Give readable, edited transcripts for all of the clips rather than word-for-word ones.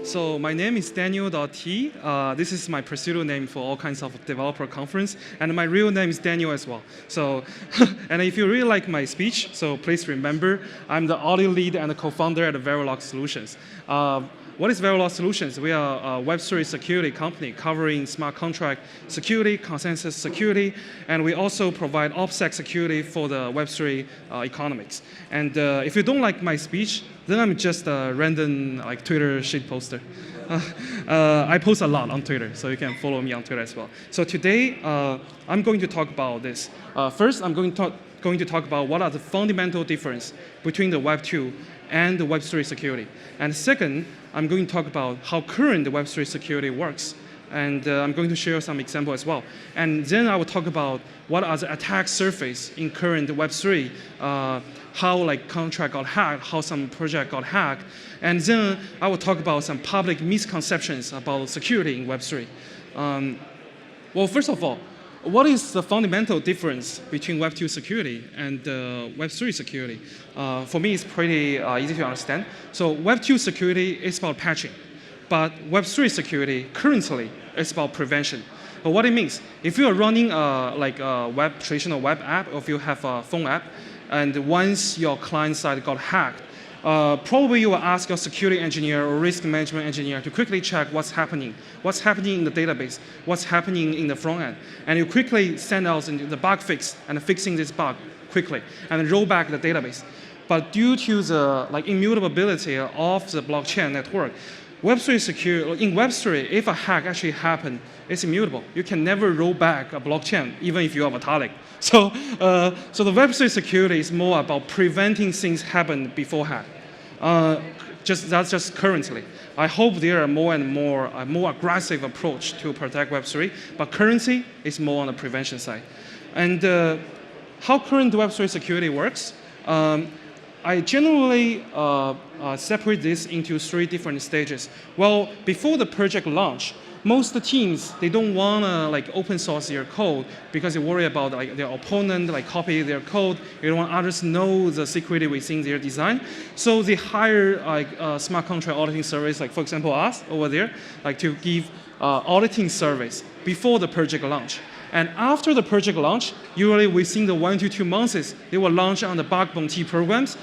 So my name is Daniel.T. This is my pseudo name for all kinds of developer conference, and my real name is Daniel as well. So, and if you really like my speech, so please remember, I'm the Audit lead and the co-founder at Verilog Solutions. What is Verilog Solutions? We are a Web3 security company covering smart contract security, consensus security, and we also provide OPSEC security for the Web3 economics. And if you don't like my speech, then I'm just a random Twitter shit poster. I post a lot on Twitter, so you can follow me on Twitter as well. So today, I'm going to talk about this. First, I'm going to talk about what are the fundamental difference between the Web 2 and the Web3 security. And second, I'm going to talk about how current the Web3 security works. And I'm going to share some example as well. And then I will talk about what are the attack surface in current Web3, how contract got hacked, how some project got hacked. And then I will talk about some public misconceptions about security in Web3. Well, first of all, what is the fundamental difference between Web 2 security and Web 3 security? For me, it's pretty easy to understand. So Web 2 security is about patching, but Web 3 security currently is about prevention. But what it means, if you are running a traditional web app, or if you have a phone app, and once your client side got hacked, probably you will ask your security engineer or risk management engineer to quickly check what's happening in the database, what's happening in the front end. And you quickly send out the bug fix and fixing this bug quickly and roll back the database. But due to the immutability of the blockchain network, in Web3, if a hack actually happened, it's immutable. You can never roll back a blockchain, even if you have a Vitalik. So the Web3 security is more about preventing things happen beforehand. That's just currently. I hope there are more and more a more aggressive approach to protect Web3, but currently it's more on the prevention side. And how current Web3 security works? I generally separate this into 3 different stages. Well, before the project launch, most teams, they don't want to open source their code because they worry about their opponent copy their code. They don't want others to know the security within their design. So they hire smart contract auditing service, for example us over there, to give auditing service before the project launch. And after the project launch, usually within the 1 to 2 months, they will launch on the Daniel.T programs.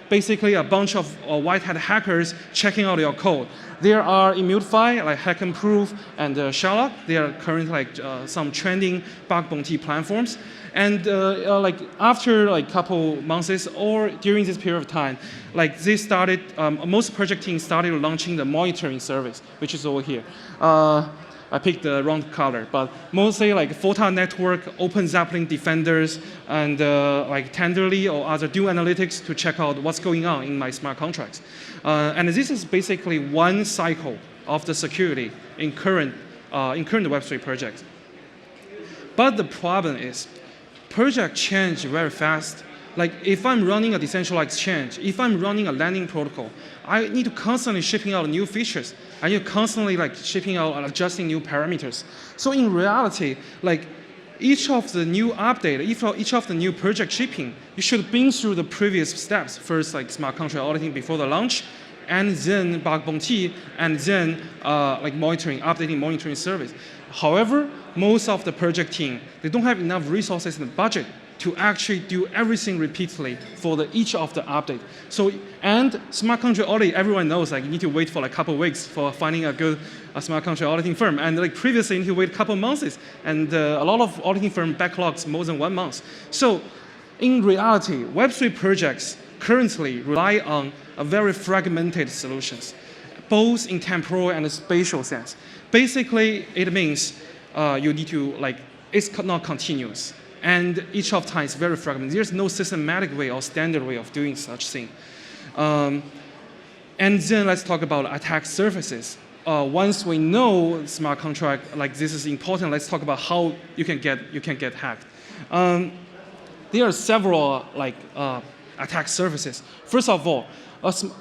Basically, a bunch of white hat hackers checking out your code. There are Immutify, Hack and Proof, and Sherlock. They are currently some trending Daniel.T platforms. And after a couple months or during this period of time, they started, most project teams started launching the monitoring service, which is over here. I picked the wrong color, but mostly Photon Network, Open Zeppelin Defenders, and Tenderly or other Dual Analytics to check out what's going on in my smart contracts. And this is basically one cycle of the security in current Web3 projects. But the problem is, projects change very fast. If I'm running a decentralized exchange, if I'm running a lending protocol, I need to constantly shipping out new features. I need to constantly shipping out and adjusting new parameters. So in reality, each of the new update, each of the new project shipping, you should been through the previous steps. First, smart contract auditing before the launch, and then Daniel.T, and then updating monitoring service. However, most of the project team, they don't have enough resources and budget to actually do everything repeatedly for each of the update. So, and smart contract audit, everyone knows you need to wait for a couple of weeks for finding a good smart contract auditing firm. And previously, you need to wait a couple of months. And a lot of auditing firm backlogs more than 1 month. So in reality, Web3 projects currently rely on a very fragmented solutions, both in temporal and spatial sense. Basically, it means you need to, it's not continuous. And each of time is very fragmented. There's no systematic way or standard way of doing such thing. And then let's talk about attack surfaces. Once we know smart contract, this is important, let's talk about how you can get hacked. There are several attack surfaces. First of all,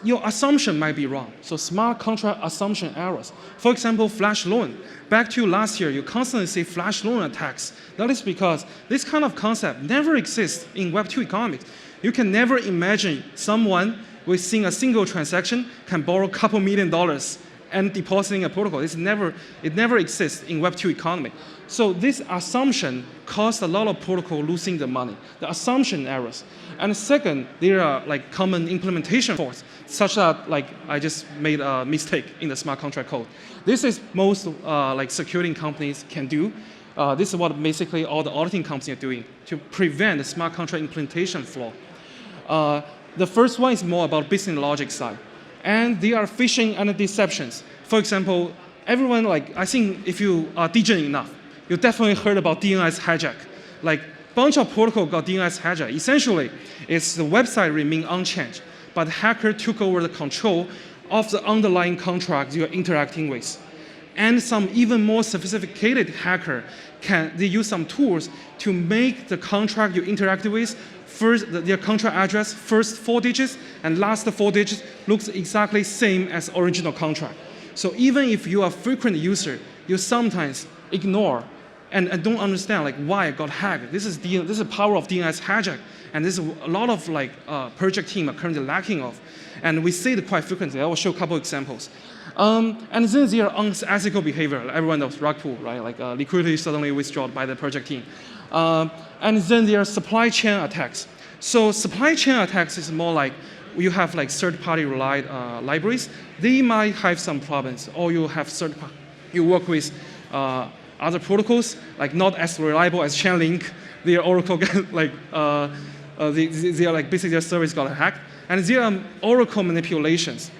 your assumption might be wrong. So smart contract assumption errors. For example, flash loan. Back to last year, you constantly see flash loan attacks. That is because this kind of concept never exists in Web 2 economics. You can never imagine someone we've seen a single transaction can borrow a couple $1 million and depositing a protocol. It never exists in Web2 economy. So this assumption caused a lot of protocol losing the money, the assumption errors. And second, there are like common implementation faults, such that like I just made a mistake in the smart contract code. This is most like security companies can do. This is what basically all the auditing companies are doing to prevent the smart contract implementation flaw. The first one is more about business logic side. And they are phishing and deceptions. For example, everyone, like, I think if you are diligent enough, you definitely heard about DNS hijack. Like, bunch of protocol got DNS hijack. Essentially, it's the website remain unchanged, but the hacker took over the control of the underlying contract you're interacting with. And some even more sophisticated hacker they use some tools to make the contract you interacted with first, their contract address, first 4 digits, and last 4 digits looks exactly same as original contract. So even if you are a frequent user, you sometimes ignore and don't understand like why it got hacked. This is the power of DNS hijack, and this is a lot of like project team are currently lacking of, and we see it quite frequently. I will show a couple examples. And then there are unethical behavior. Everyone knows rug pull, right? Like liquidity suddenly withdrawn by the project team. And then there are supply chain attacks. So supply chain attacks is more like you have like third-party relied libraries. They might have some problems, or you have you work with other protocols like not as reliable as Chainlink. Their Oracle like they are like basically their service got hacked, and there are Oracle manipulations.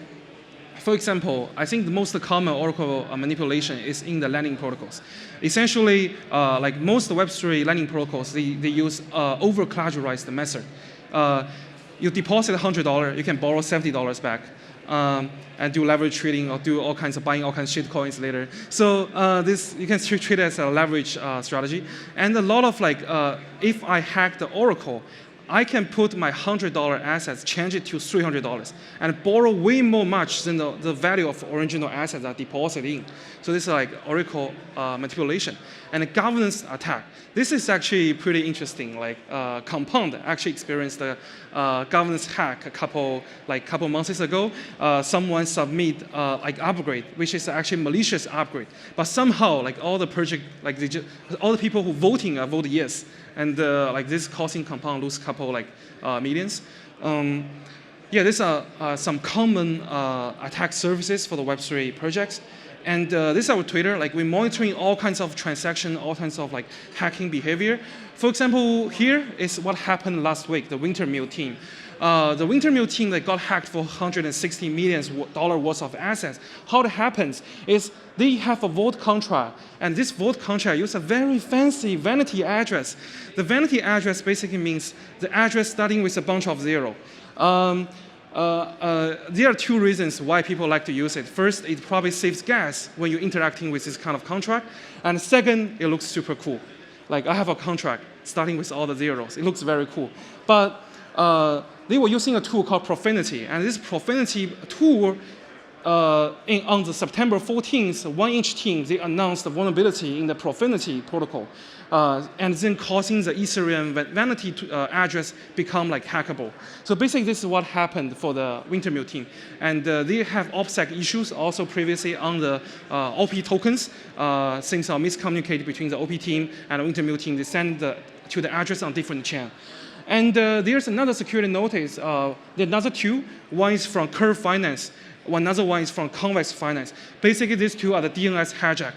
For example, I think the most common Oracle manipulation is in the lending protocols. Essentially, like most Web3 lending protocols, they use over-collateralized method. You deposit $100, you can borrow $70 back, and do leverage trading or do all kinds of buying all kinds of shit coins later. So this you can treat it as a leverage strategy. And a lot of like, if I hack the Oracle, I can put my $100 assets, change it to $300, and borrow way more much than the value of original assets that deposited in. So this is like Oracle manipulation. And a governance attack. This is actually pretty interesting. Like Compound actually experienced a governance hack a couple months ago. Someone submit like upgrade, which is actually malicious upgrade. But somehow, like all the project, like all the people who voted yes. And like this causing Compound lose a couple like millions. Yeah, these are some common attack services for the Web3 projects. And this is our Twitter. Like we're monitoring all kinds of transactions, all kinds of like hacking behavior. For example, here is what happened last week. The Wintermill team. The Wintermill team that got hacked for $160 million worth of assets. How it happens is they have a vault contract, and this vault contract uses a very fancy vanity address. The vanity address basically means the address starting with a bunch of zero. There are two reasons why people like to use it. First, it probably saves gas when you're interacting with this kind of contract. And second, it looks super cool. Like I have a contract starting with all the zeros. It looks very cool. But they were using a tool called Profanity. And this Profanity tool, on the September 14th, 1inch team, they announced the vulnerability in the Profanity protocol. And then causing the Ethereum vanity address become like hackable. So basically this is what happened for the Wintermill team. And they have OPSEC issues also previously on the OP tokens. Things are miscommunicated between the OP team and the Wintermill team. They send to the address on different channel. And there's another security notice. There's another two. One is from Curve Finance. Another one is from Convex Finance. Basically, these two are the DNS hijack.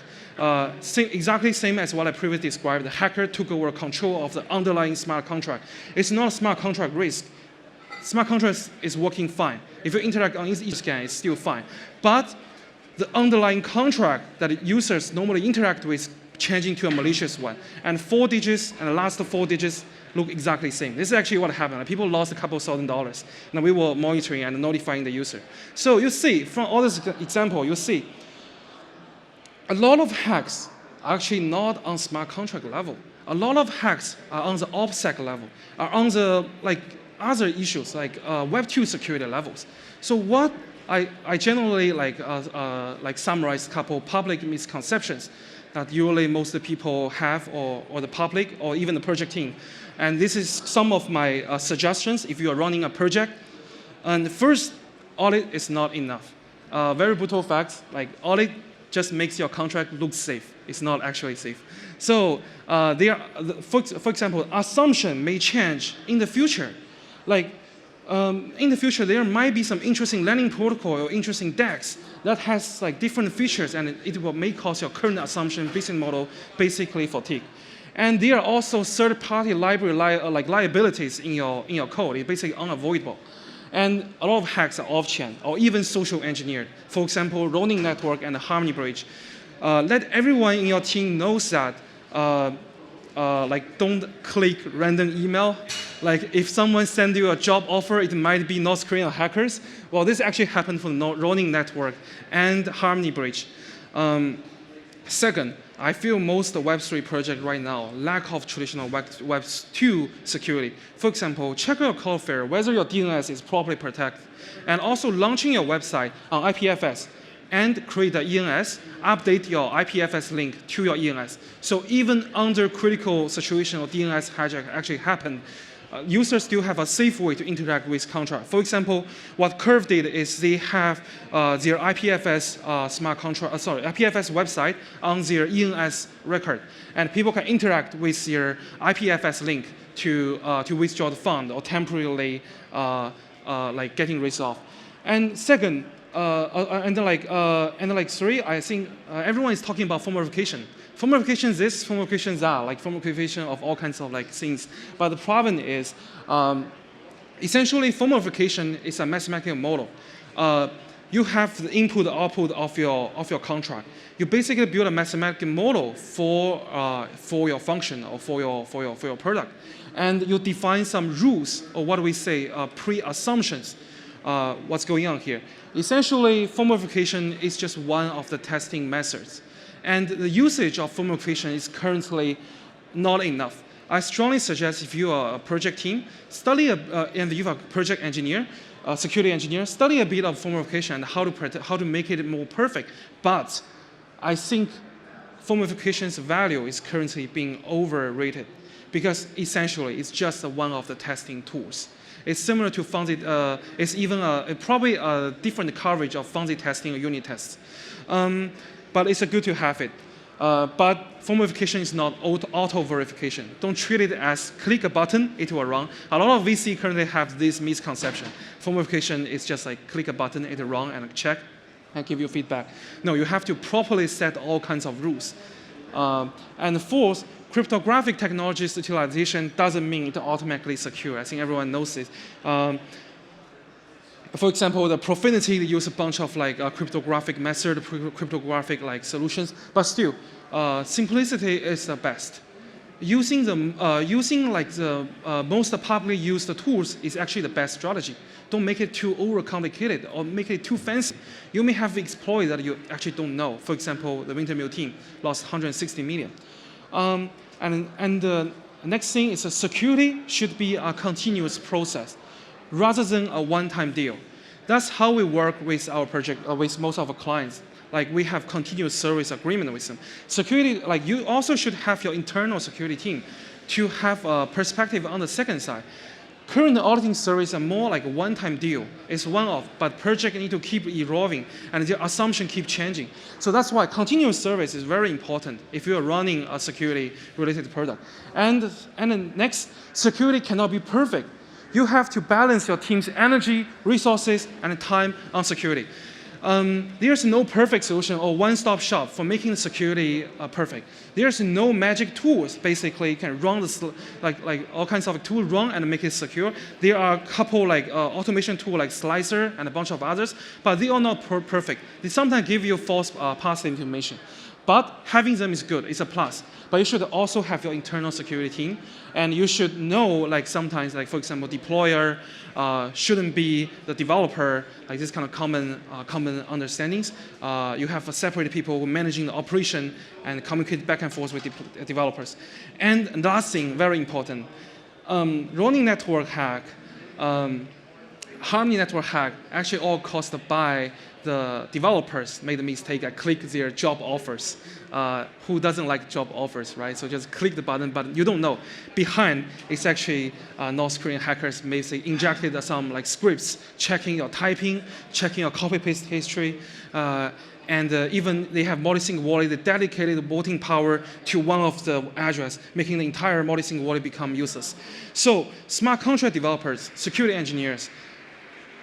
Exactly same as what I previously described. The hacker took over control of the underlying smart contract. It's not a smart contract risk. Smart contract is working fine. If you interact on each scan, it's still fine. But the underlying contract that users normally interact with changing to a malicious one. And 4 digits and the last 4 digits look exactly the same. This is actually what happened. People lost a couple $1,000. Now we were monitoring and notifying the user. So you see, from all this example, you see, a lot of hacks are actually not on smart contract level. A lot of hacks are on the OPSEC level, are on the like other issues like Web2 security levels. So what I generally like summarize a couple public misconceptions that usually most people have, or the public, or even the project team. And this is some of my suggestions if you are running a project. And first, audit is not enough. Very brutal facts, like audit just makes your contract look safe. It's not actually safe. So for example, assumption may change in the future. Like in the future, there might be some interesting lending protocol or interesting DEX that has like different features, and it may cause your current assumption business model basically fatigue. And there are also third-party library liabilities in your code. It's basically unavoidable. And a lot of hacks are off-chain or even social engineered. For example, Ronin Network and the Harmony Bridge. Let everyone in your team knows that like don't click random email. Like if someone sends you a job offer, it might be North Korean hackers. Well, this actually happened for the Ronin Network and Harmony Bridge. Second, I feel most Web3 projects right now lack of traditional Web2 security. For example, check your Cloudflare whether your DNS is properly protected, and also launching your website on IPFS and create the ENS, update your IPFS link to your ENS. So even under critical situation or DNS hijack actually happened, users still have a safe way to interact with contract. For example, what Curve did is they have their IPFS smart contract, IPFS website on their ENS record, and people can interact with their IPFS link to withdraw the fund or temporarily like getting resolved. And second, three, I think everyone is talking about form verification. Form verification is this, form verifications are, like form verification of all kinds of like things. But the problem is, essentially form verification is a mathematical model. You have the input output of your contract. You basically build a mathematical model for your function or for your product, and you define some rules or what we say pre-assumptions. What's going on here? Essentially, form verification is just one of the testing methods. And the usage of form verification is currently not enough. I strongly suggest if you are a project team, study, and you are a project engineer, security engineer, study a bit of form verification and how to make it more perfect. But I think form verification's value is currently being overrated because essentially it's just one of the testing tools. It's similar to fuzzy, it's even probably a different coverage of fuzzy testing or unit tests. But it's good to have it. But form verification is not auto verification. Don't treat it as click a button, it will run. A lot of VC currently have this misconception. Form verification is just like click a button, it will run, and check, and give you feedback. No, you have to properly set all kinds of rules. And fourth, cryptographic technologies utilization doesn't mean it automatically secure. I think everyone knows this. For example, the Profinity use a bunch of like cryptographic method, cryptographic like solutions, but still, simplicity is the best. Using like the most publicly used tools is actually the best strategy. Don't make it too overcomplicated or make it too fancy. You may have exploits that you actually don't know. For example, the Wintermute team lost 160 million. And the next thing is security should be a continuous process rather than a one-time deal. That's how we work with our project, with most of our clients. Like we have continuous service agreement with them. Security, like you also should have your internal security team to have a perspective on the second side. Current auditing service are more like a one-time deal. It's one-off, but project need to keep evolving and their assumption keep changing. So that's why continuous service is very important if you are running a security-related product. And then next, security cannot be perfect. You have to balance your team's energy, resources, and time on security. There's no perfect solution or one-stop shop for making security perfect. There's no magic tools. Basically, you can run this like all kinds of tools run and make it secure. There are a couple like automation tools like Slicer and a bunch of others, but they are not perfect. They sometimes give you false positive information. But having them is good, it's a plus. But you should also have your internal security team, and you should know, like sometimes, like for example, deployer shouldn't be the developer, like this kind of common understandings. You have separate people who are managing the operation and communicate back and forth with developers. And last thing, very important, Ronin network hack, Harmony network hack actually all caused by the developers made the mistake and click their job offers. Who doesn't like job offers, right? So just click the button, but you don't know. Behind, it's actually North Korean hackers may say injected some like scripts, checking your typing, checking your copy-paste history, and even they have multi-sig wallet that dedicated voting power to one of the address, making the entire multi-sig wallet become useless. So smart contract developers, security engineers,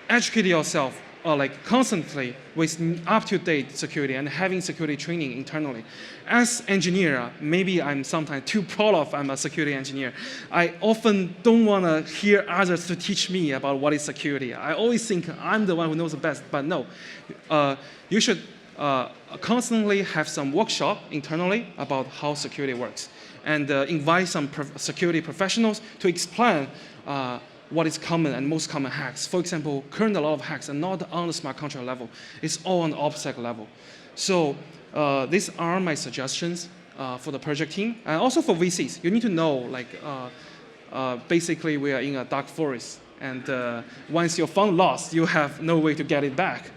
educate yourself like constantly with up-to-date security and having security training internally. As engineer, maybe I'm sometimes too proud of I'm a security engineer. I often don't want to hear others to teach me about what is security. I always think I'm the one who knows the best, but no. You should constantly have some workshop internally about how security works and invite some security professionals to explain what is common and most common hacks. For example, currently a lot of hacks are not on the smart contract level. It's all on the OPSEC level. So these are my suggestions for the project team. And also for VCs, you need to know, like, basically we are in a dark forest. And once your fund lost, you have no way to get it back.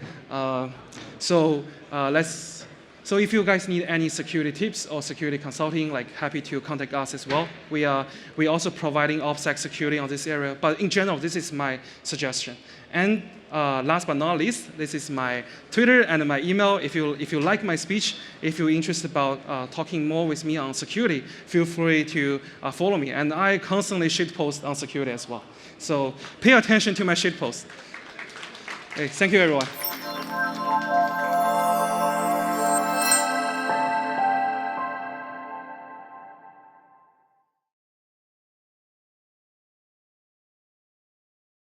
So if you guys need any security tips or security consulting, like happy to contact us as well. We also providing OPSEC security on this area. But in general, this is my suggestion. And last but not least, this is my Twitter and my email. If you like my speech, if you're interested about talking more with me on security, feel free to follow me. And I constantly shitpost on security as well. So pay attention to my shitpost. Okay, thank you, everyone.